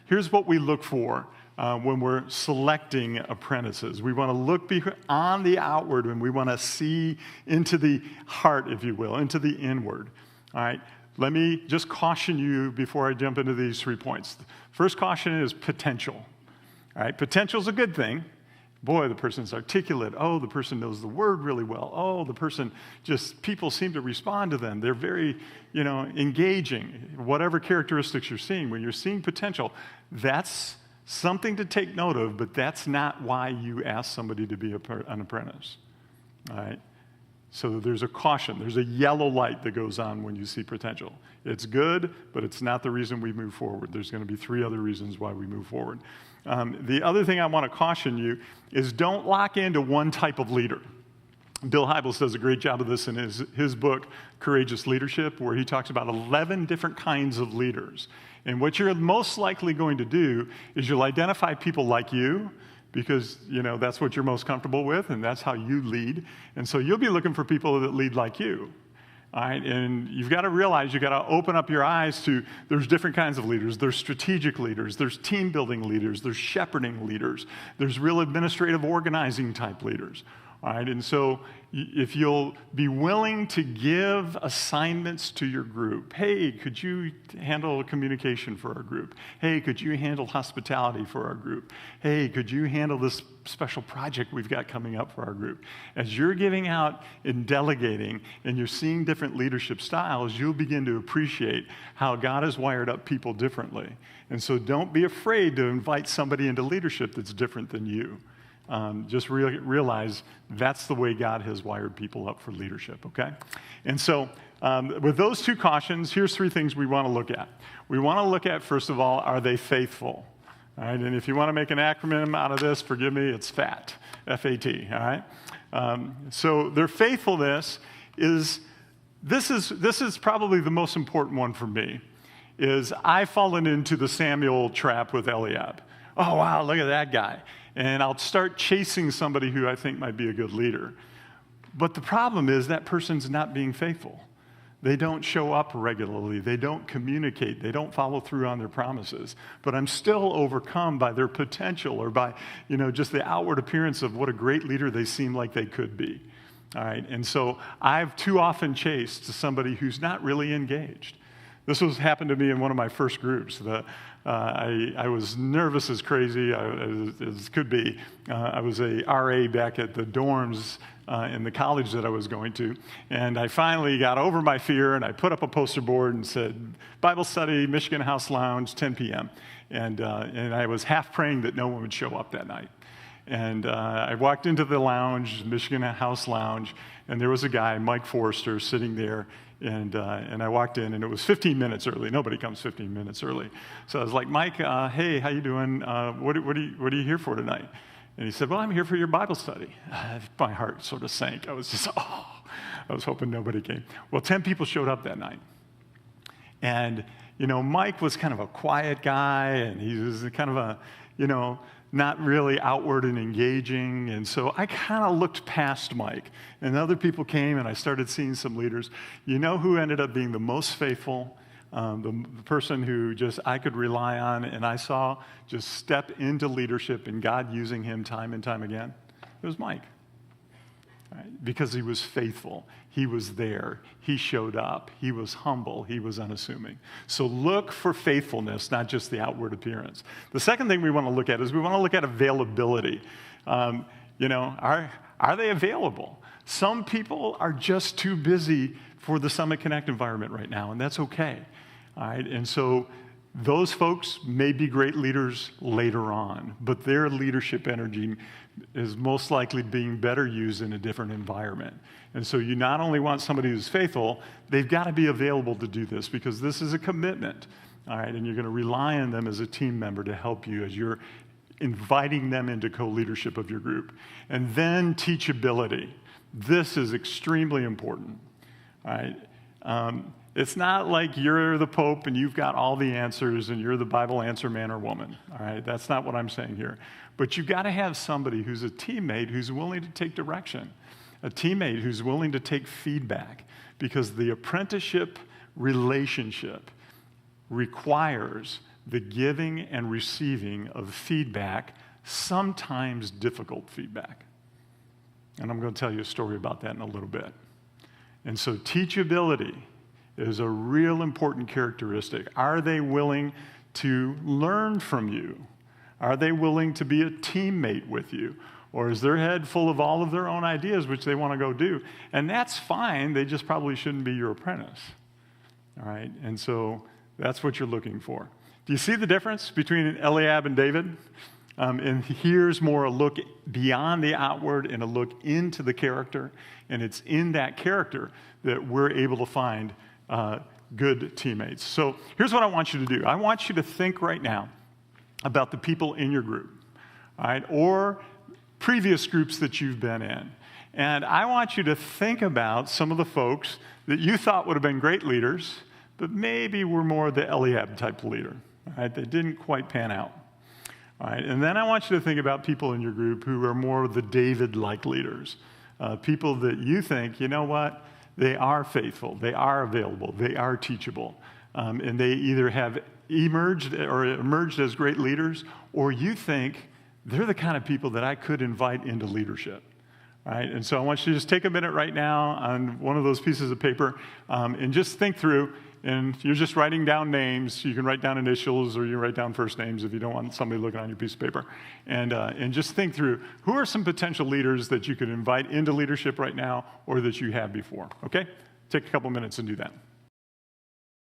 here's what we look for when we're selecting apprentices. We want to look beyond the outward, and we want to see into the heart, if you will, into the inward. All right? Let me just caution you before I jump into these 3 points. First caution is potential. All right? Potential is a good thing. Boy, the person's articulate. Oh, the person knows the word really well. Oh, the person people seem to respond to them. They're very, engaging. Whatever characteristics you're seeing, when you're seeing potential, that's something to take note of, but that's not why you ask somebody to be an apprentice. All right? So there's a caution. There's a yellow light that goes on when you see potential. It's good, but it's not the reason we move forward. There's going to be 3 other reasons why we move forward. The other thing I want to caution you is don't lock into one type of leader. Bill Hybels does a great job of this in his book, Courageous Leadership, where he talks about 11 different kinds of leaders. And what you're most likely going to do is you'll identify people like you, because, that's what you're most comfortable with, and that's how you lead. And so you'll be looking for people that lead like you. All right? And you've got to realize, you've got to open up your eyes to, there's different kinds of leaders. There's strategic leaders. There's team-building leaders. There's shepherding leaders. There's real administrative organizing type leaders. All right? And so if you'll be willing to give assignments to your group, hey, could you handle communication for our group? Hey, could you handle hospitality for our group? Hey, could you handle this special project we've got coming up for our group? As you're giving out and delegating and you're seeing different leadership styles, you'll begin to appreciate how God has wired up people differently. And so don't be afraid to invite somebody into leadership that's different than you. Just realize that's the way God has wired people up for leadership, okay? And so with those 2 cautions, here's 3 things we want to look at. We want to look at, first of all, are they faithful? All right, and if you want to make an acronym out of this, forgive me, it's FAT, F-A-T, all right? So their faithfulness this is probably the most important one for me, is I've fallen into the Samuel trap with Eliab. Oh, wow, look at that guy. And I'll start chasing somebody who I think might be a good leader. But the problem is that person's not being faithful. They don't show up regularly. They don't communicate. They don't follow through on their promises. But I'm still overcome by their potential, or by, just the outward appearance of what a great leader they seem like they could be. All right? And so I've too often chased somebody who's not really engaged. This happened to me in one of my first groups. I was nervous as crazy, as could be. I was a RA back at the dorms in the college that I was going to, and I finally got over my fear, and I put up a poster board and said, Bible study, Michigan House Lounge, 10 p.m. And I was half praying that no one would show up that night. And I walked into the lounge, Michigan House Lounge, and there was a guy, Mike Forrester, sitting there. And I walked in, and it was 15 minutes early. Nobody comes 15 minutes early. So I was like, Mike, hey, how you doing? What are you here for tonight? And he said, well, I'm here for your Bible study. My heart sort of sank. I was just, I was hoping nobody came. Well, 10 people showed up that night. And, Mike was kind of a quiet guy, and he was kind of a, not really outward and engaging. And so I kind of looked past Mike. And other people came, and I started seeing some leaders. You know who ended up being the most faithful? The person who I could rely on, and I saw just step into leadership and God using him time and time again? It was Mike. Right? Because he was faithful. He was there. He showed up. He was humble. He was unassuming. So look for faithfulness, not just the outward appearance. The second thing we want to look at is we want to look at availability. Are they available? Some people are just too busy for the Summit Connect environment right now, and that's okay. All right? And so those folks may be great leaders later on, but their leadership energy is most likely being better used in a different environment. And so you not only want somebody who's faithful, they've got to be available to do this, because this is a commitment, all right? And you're going to rely on them as a team member to help you as you're inviting them into co-leadership of your group. And then teachability. This is extremely important, all right? It's not like you're the Pope and you've got all the answers and you're the Bible answer man or woman, all right? That's not what I'm saying here. But you've got to have somebody who's a teammate who's willing to take direction, a teammate who's willing to take feedback, because the apprenticeship relationship requires the giving and receiving of feedback, sometimes difficult feedback. And I'm going to tell you a story about that in a little bit. And so teachability is a real important characteristic. Are they willing to learn from you? Are they willing to be a teammate with you? Or is their head full of all of their own ideas, which they want to go do? And that's fine. They just probably shouldn't be your apprentice. All right? And so that's what you're looking for. Do you see the difference between Eliab and David? And here's more a look beyond the outward and a look into the character. And it's in that character that we're able to find good teammates. So here's what I want you to do. I want you to think right now about the people in your group, all right, or previous groups that you've been in. And I want you to think about some of the folks that you thought would have been great leaders, but maybe were more the Eliab type leader, all right, that didn't quite pan out. All right, and then I want you to think about people in your group who are more the David-like leaders, people that you think, you know what, they are faithful, they are available, they are teachable, and they either have emerged as great leaders, or you think they're the kind of people that I could invite into leadership. All right, and so I want you to just take a minute right now on one of those pieces of paper and just think through. And you're just writing down names. You can write down initials, or you can write down first names if you don't want somebody looking on your piece of paper. And just think through, who are some potential leaders that you could invite into leadership right now or that you have before, okay? Take a couple minutes and do that.